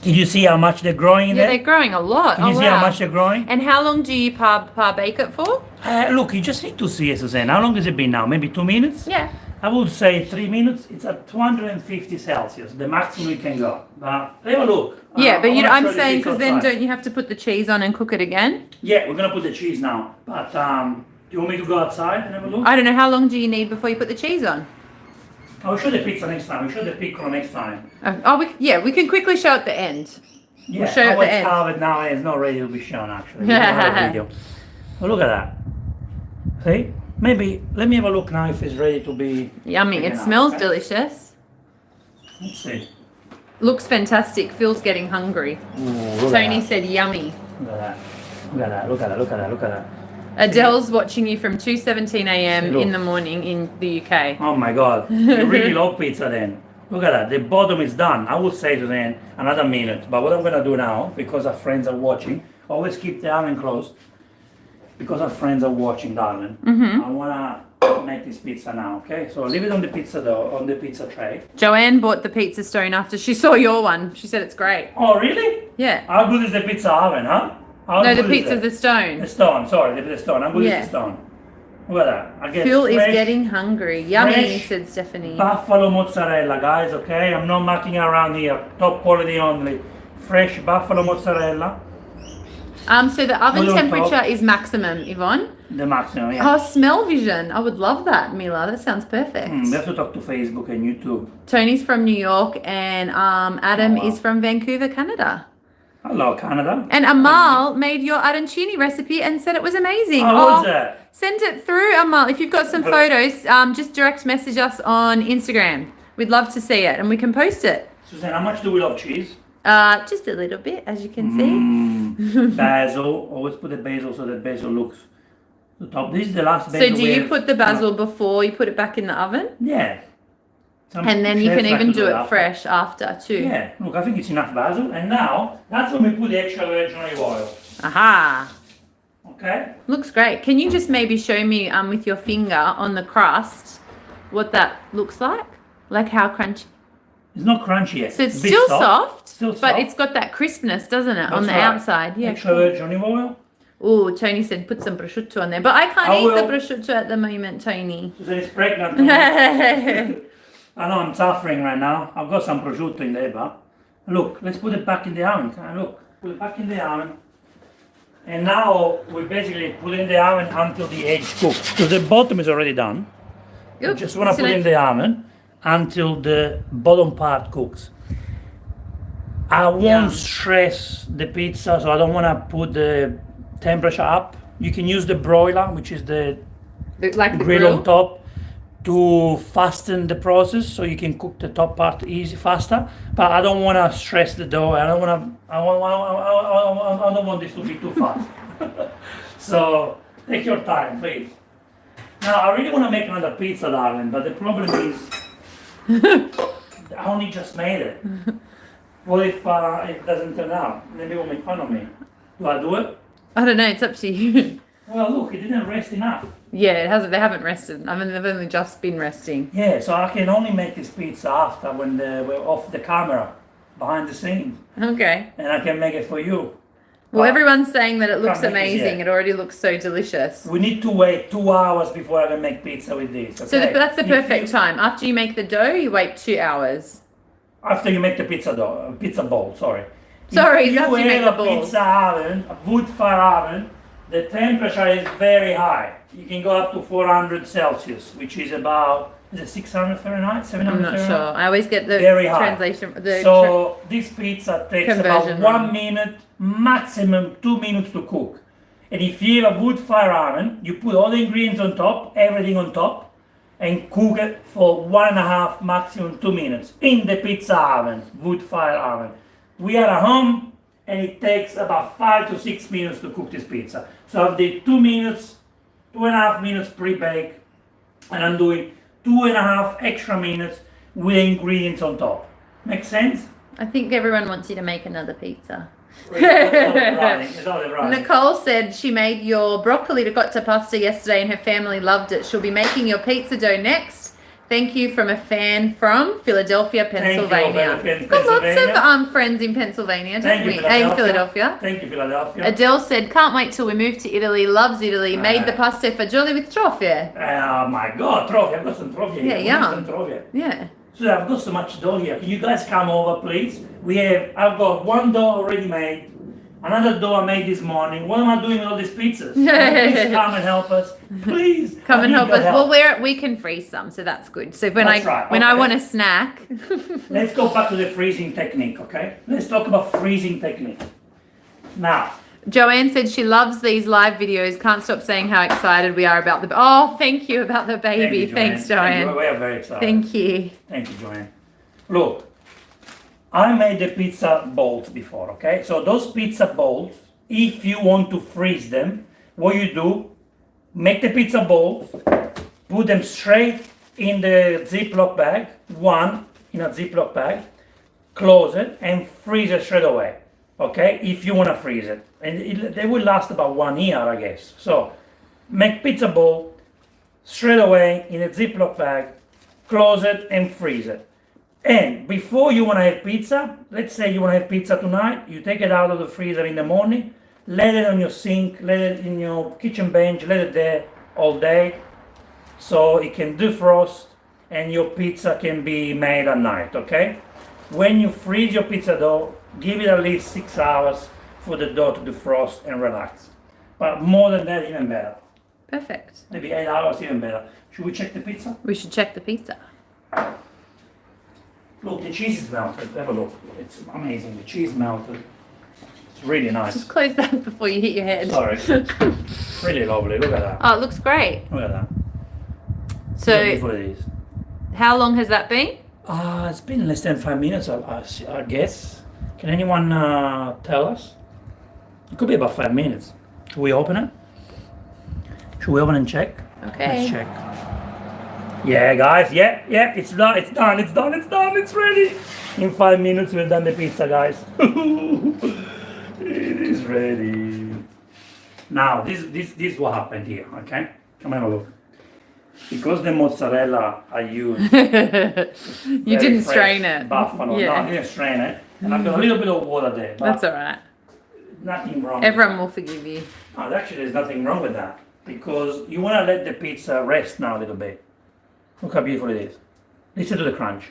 Did you see how much they're growing in Yeah, there? they're growing a lot. Can you see how much they're growing? And how long do you par bake it for? Look, you just need to see it, Suzanne. How long has it been now? Maybe 2 minutes? Yeah. I would say 3 minutes. It's at 250 Celsius, the maximum we can go. But have a look. Yeah, but I wanna I'm show you saying the because then outside. don't you have to put the cheese on and cook it again? Yeah, we're gonna put the cheese now. But do you want me to go outside and have a look? I don't know. How long do you need before you put the cheese on? I'll show the pizza next time. We'll show the piccolo next time. We can quickly show at the end. Yeah, show at the it's end. carved now and it's not ready to be shown actually. We don't have a video. Well, look at that. See? Maybe, let me have a look now if it's ready to be... Yummy. taken It out, smells okay? delicious. Let's see. Looks fantastic. Phil's getting hungry. Ooh, look Tony at that. said yummy. Look at that. Look at that. Look at that. Look at that. Look at that. Adele's watching you from 2:17 a.m. Look. in the morning in the UK. Oh my god. You really love pizza then. Look at that. The bottom is done. I would say to them another minute. But what I'm going to do now, because our friends are watching, always keep the oven closed. Because our friends are watching, darling. I want to make this pizza now, okay? So leave it on the pizza dough, on the pizza tray. Joanne bought the pizza stone after she saw your one. She said it's great. Oh, really? Yeah. How good is the pizza oven, huh? How No, the good is pizza, it? the stone. The stone, sorry, the stone. How good Yeah. is the stone? Look at that. I get Phil is fresh getting hungry. Yummy, fresh said Stephanie. buffalo mozzarella, guys, okay? I'm not mucking around here. Top quality only. Fresh buffalo mozzarella. So the oven Put it on temperature top. is maximum, Yvonne. The maximum, yeah. Oh, smell vision. I would love that, Mila. That sounds perfect. We have to talk to Facebook and YouTube. Tony's from New York and Adam Oh, wow. is from Vancouver, Canada. Hello, Canada. And Amal made your arancini recipe and said it was amazing. How was that? Send it through, Amal. If you've got some photos, just direct message us on Instagram. We'd love to see it and we can post it. Suzanne, how much do we love cheese? Just a little bit, as you can see. Basil. Always put the basil so that basil looks the top. This is the last So basil. do you put the basil before you put it back in the oven? Yeah. Some And then you chefs can like even to do it after. fresh after too. Yeah. Look, I think it's enough basil. And now, that's when we put the extra virgin olive oil. Aha. Okay? Looks great. Can you just maybe show me with your finger on the crust what that looks like? Like how crunchy? It's not crunchy yet. So it's a bit still soft, Still but soft. it's got that crispness, doesn't it, on That's the right. outside? Yeah. Extra virgin olive oil. Oh, Tony said put some prosciutto on there, but I can't I eat the will. prosciutto at the moment, Tony. Suzanne is pregnant. I know I'm suffering right now. I've got some prosciutto in there, but look, let's put it back in the oven. Look, put it back in the oven. And now we basically put in the oven until the edge cooks. Because the bottom is already done. I Oop, just want to so put in the oven until the bottom part cooks. I won't Yum. stress the pizza, so I don't want to put the temperature up. You can use the broiler, which is the like the grill grill. on top. to fasten the process so you can cook the top part easy faster. But I don't want to stress the dough. I don't want to. I don't want this to be too fast. So take your time, please. Now I really want to make another pizza, darling, but the problem is I only just made it. What if it doesn't turn out? Then they will make fun of me. Do I do it? I don't know. It's up to you. Well, look, it didn't rest enough. Yeah, it hasn't. They haven't rested. I mean, they've only just been resting. Yeah, so I can only make this pizza after when we're off the camera, behind the scenes, Okay. and I can make it for you. Well, everyone's saying that it looks Can't make it amazing. yet. It already looks so delicious. We need to wait 2 hours before I can make pizza with this. Okay? So that's the If perfect you- time. After you make the dough, you wait 2 hours. After you make the pizza dough, pizza bowl. Sorry. Sorry, if after you you make have the a balls. pizza oven, a wood fire oven, the temperature is very high. You can go up to 400 Celsius, which is about, is it 600 Fahrenheit, 700 I'm not Fahrenheit? sure. I always get the Very high. translation. So this pizza takes about Conversion 1 wrong. minute, maximum 2 minutes to cook. And if you have a wood fire oven, you put all the ingredients on top, everything on top, and cook it for 1.5, maximum 2 minutes in the pizza oven, wood fire oven. We are at home, and it takes about 5 to 6 minutes to cook this pizza. So I did 2 minutes, 2.5 minutes pre-bake, and I'm doing 2.5 extra minutes with ingredients on top. Make sense? I think everyone wants you to make another pizza. It's all right. Nicole said she made your broccoli ricotta pasta yesterday and her family loved it. She'll be making your pizza dough next. Thank you from a fan from Philadelphia, Pennsylvania. Philadelphia, Got lots of Pennsylvania. friends in Pennsylvania, don't Thank you, we? Philadelphia. In Philadelphia. Thank you, Philadelphia. Adele said, can't wait till we move to Italy. Loves Italy. Made the pasta fagioli with trofie. Oh my God, trophy! I've got some trophy here. Yeah, We need yum. some trophy. Yeah. So I've got so much dough here. Can you guys come over, please? I've got one dough already made. Another dough I made this morning. What am I doing with all these pizzas? Please come and help us. Please. Come I and need help your us. Well, we can freeze some, so that's good. So when That's right, when I okay. want a snack, Let's go back to the freezing technique, okay? Let's talk about freezing technique. Now, Joanne said she loves these live videos. Can't stop saying how excited we are about the. Oh, thank you about the baby. Thanks, Joanne. We are very excited. Thank you. Thank you, Joanne. Look, I made the pizza balls before, okay? So those pizza balls, if you want to freeze them, what you do, make the pizza balls, put them straight in the Ziploc bag, one in a Ziploc bag, close it, and freeze it straight away, okay? If you want to freeze it. And they will last about 1 year, I guess. So make pizza ball straight away in a Ziploc bag, close it, and freeze it. And before you want to have pizza, let's say you want to have pizza tonight, you take it out of the freezer in the morning, let it on your sink, let it in your kitchen bench, let it there all day so it can defrost and your pizza can be made at night, okay? When you freeze your pizza dough, give it at least 6 hours for the dough to defrost and relax. But more than that, even better. Perfect. Maybe 8 hours, even better. Should we check the pizza? We should check the pizza. Look, the cheese is melted. Have a look. It's amazing. The cheese melted. It's really nice. Just close that before you hit your head. Sorry. Really lovely. Look at that. Oh, it looks great. Look at that. Look So, at what it is. how long has that been? It's been less than 5 minutes, I guess. Can anyone tell us? It could be about 5 minutes. Should we open it? Should we open and check? Okay. Let's check. Yeah, guys. Yeah. It's done. It's done. It's ready. In 5 minutes, we've done the pizza, guys. It is ready. Now, this is what happened here. Okay, come have a look. Because the mozzarella I used, You didn't strain it. Buffalo. Yeah. No, I didn't strain it, and I've got a little bit of water there. But That's all right. nothing wrong. Everyone will forgive you. No, actually, there's nothing wrong with that because you want to let the pizza rest now a little bit. Look how beautiful it is. Listen to the crunch.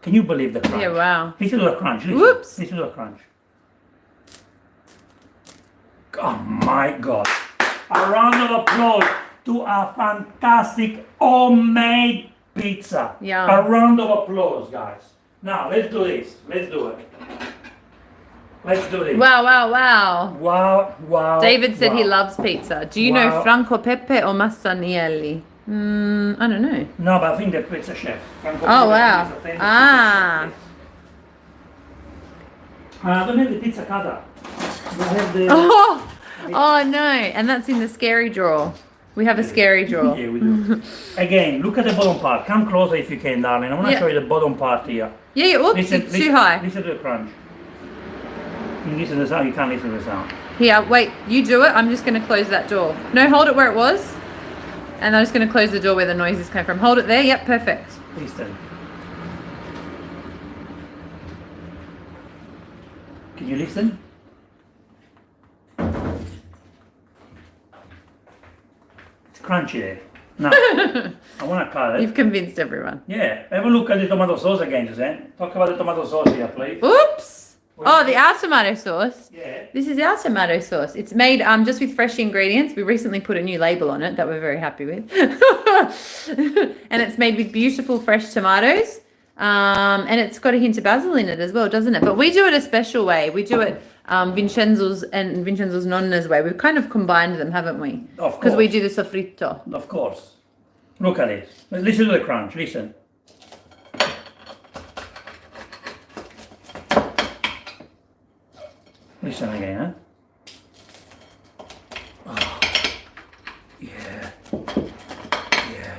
Can you believe the crunch? Yeah, wow. Listen to the crunch. Listen. Whoops. Listen to the crunch. Oh my God. A round of applause to a fantastic homemade pizza. Yum. A round of applause, guys. Now, let's do this. Let's do it. Let's do this. Wow, wow, wow. Wow, wow. David said he wow. loves pizza. Do you know Wow. Franco Pepe or Massanielli? I don't know. No, but I think the pizza chef. Franco Oh, Pepe wow. is a famous Ah. pizza chef. I don't have the pizza cutter. I have the... Oh no, and that's in the scary drawer. We have a scary drawer. Yeah, we do. Again, look at the bottom part. Come closer if you can, darling. I want to Yeah. show you the bottom part here. Yeah, oops, it's too high. Listen to the crunch. You listen to the sound, you can't listen to the sound. Here, wait, you do it. I'm just going to close that door. No, hold it where it was. And I'm just going to close the door where the noise is coming from. Hold it there. Yep, perfect. Listen. Can you listen? It's crunchy there. No. I want to cut it. You've convinced everyone. Yeah. Have a look at the tomato sauce again, Suzanne. Talk about the tomato sauce here, please. Oops. Oh, our tomato sauce. Yeah. This is our tomato sauce. It's made just with fresh ingredients. We recently put a new label on it that we're very happy with. And it's made with beautiful fresh tomatoes. And it's got a hint of basil in it as well, doesn't it? But we do it a special way. We do it Vincenzo's and Vincenzo's nonna's way. We've kind of combined them, haven't we? Of course. Because we do the soffritto. Of course. Look at it. Listen to the crunch. Listen. Listen again, huh? Oh, yeah. Yeah.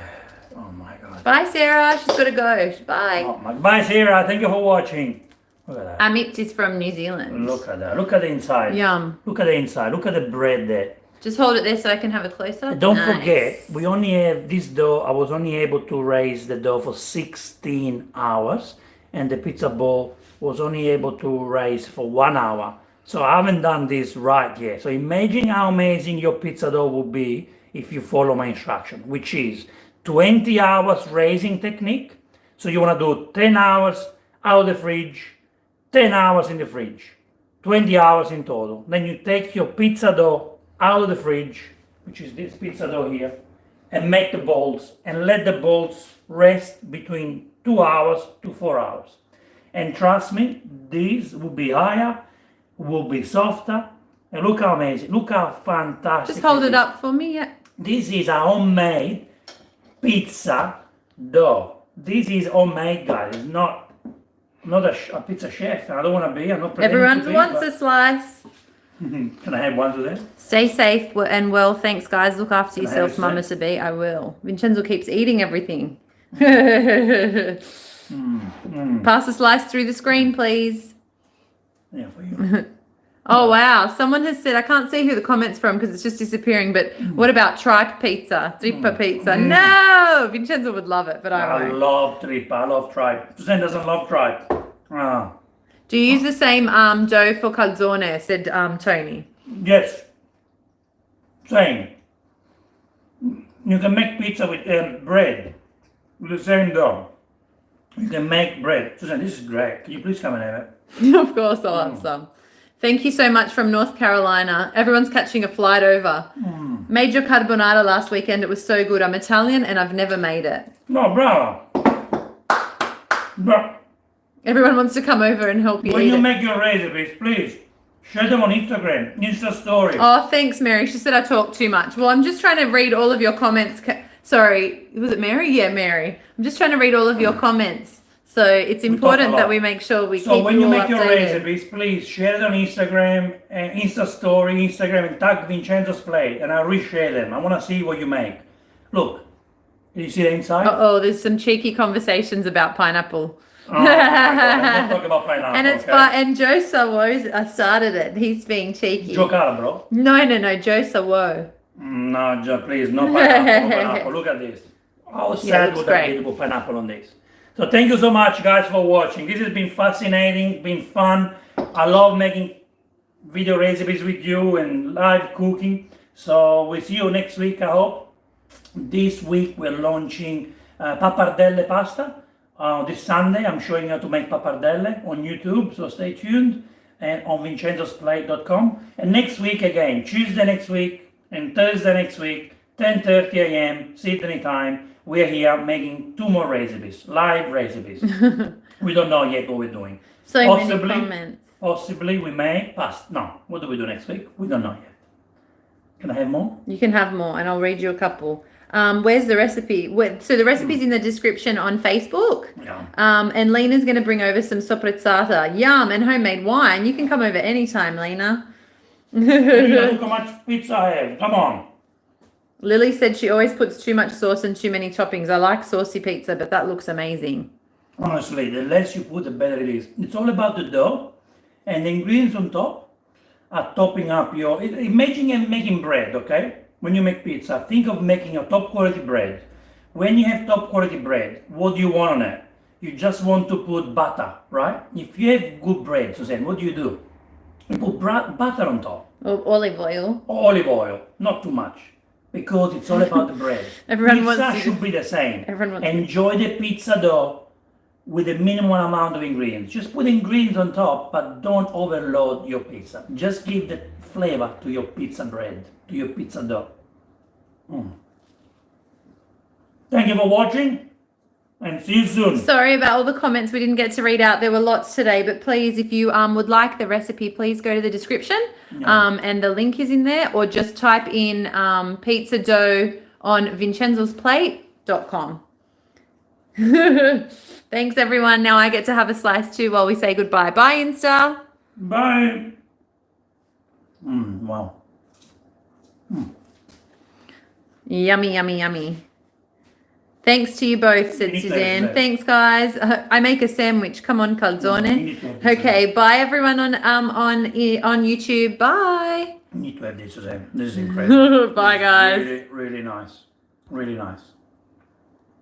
Oh my God. Bye, Sarah. She's got to go. Bye. Oh my. Bye, Sarah. Thank you for watching. Look at that. Amit is from New Zealand. Look at that. Look at the inside. Yum. Look at the inside. Look at the bread there. Just hold it there so I can have a close-up. Don't Nice. forget, we only have this dough. I was only able to raise the dough for 16 hours, and the pizza bowl was only able to raise for 1 hour. So I haven't done this right yet. So imagine how amazing your pizza dough will be if you follow my instruction, which is 20 hours raising technique. So you want to do 10 hours out of the fridge, 10 hours in the fridge, 20 hours in total. Then you take your pizza dough out of the fridge, which is this pizza dough here, and make the balls and let the balls rest between 2 hours to 4 hours. And trust me, these will be higher, will be softer, and look how amazing, look how fantastic. Just hold it is. up for me. Yeah. This is a homemade pizza dough. This is homemade, guys. It's not a pizza chef. I don't want to be. I'm not pretending Everyone to be, wants but- a slice. Can I have one today? Stay safe and well. Thanks, guys. Look after Can I yourself, have a Mama to be. I will. Vincenzo keeps eating everything. Pass a slice through the screen, please. Yeah, for you. Oh, wow. Someone has said, I can't see who the comment's from because it's just disappearing, but what about tripe pizza? Trippa pizza? No! Vincenzo would love it, but I I won't. love tripe. I love tripe. Suzanne doesn't love tripe. Ah. Do you use the same dough for calzone, said Tony. Yes. Same. You can make pizza with bread. With the same dough. You can make bread. Suzanne, this is great. Can you please come and have it? Of course, I'll have some. Thank you so much from North Carolina. Everyone's catching a flight over. Made your carbonara last weekend. It was so good. I'm Italian and I've never made it. No, bravo. Bra- Everyone wants to come over and help you When eat you it. make your recipes, please share them on Instagram, Insta story. Oh, thanks, Mary. She said I talk too much. Well, I'm just trying to read all of your comments. Sorry, was it Mary? Yeah, Mary. I'm just trying to read all of your comments. So it's important lot. that we make sure we So keep when you you all make your updated. recipes, please share it on Instagram, Insta story, Instagram, and tag Vincenzo's Plate, and I'll reshare them. I want to see what you make. Look, do you see the inside? Oh, there's some cheeky conversations about pineapple. Oh my God, let's not talk about pineapple. And it's okay? and Joe Sawo started it. He's being cheeky. Joe Cara, bro. No, Joe Sawo. No, Joe, please, no pineapple. No pineapple. Look at this. How sad looks would great. that be to put pineapple on this? So thank you so much, guys, for watching. This has been fascinating, been fun. I love making video recipes with you and live cooking. So we'll see you next week, I hope. This week we're launching pappardelle pasta. This Sunday I'm showing you how to make pappardelle on YouTube, so stay tuned, and on vincenzosplate.com. And next week again, Tuesday next week and Thursday next week, 10:30 a.m. Sydney time, we're here making 2 more recipes, live recipes. We don't know yet what we're doing. So Possibly- many comments. Possibly we may pass. No, what do we do next week? We don't know yet. Can I have more? You can have more, and I'll read you a couple. Where's the recipe? So the recipe's in the description on Facebook. Yeah. And Lena's going to bring over some sopprezzata. Yum, and homemade wine. You can come over anytime, Lena. Look how much pizza I have. Come on. Lily said she always puts too much sauce and too many toppings. I like saucy pizza, but that looks amazing. Honestly, the less you put, the better it is. It's all about the dough and the ingredients on top are topping up your... Imagine making bread, okay? When you make pizza, think of making a top quality bread. When you have top quality bread, what do you want on it? You just want to put butter, right? If you have good bread, Suzanne, what do? You put butter on top. Olive oil. Olive oil, not too much. Because it's all about the bread. Pizza should be the same. Enjoy the pizza dough with a minimum amount of ingredients. Just put ingredients on top, but don't overload your pizza. Just give the flavor to your pizza bread, to your pizza dough. Thank you for watching, and see you soon. Sorry about all the comments we didn't get to read out. There were lots today, but please, if you would like the recipe, please go to the description, and the link is in there, or just type in pizza dough on vincenzosplate.com. Thanks, everyone. Now I get to have a slice too while we say goodbye. Bye, Insta. Bye. Wow. Yummy, yummy, yummy. Thanks to you both, said Suzanne. Thanks, guys. I make a sandwich. Come on, calzone. Okay, bye, everyone on YouTube. Bye. You need to have this, Suzanne. This is incredible. Bye, guys. Really, really nice. Really nice.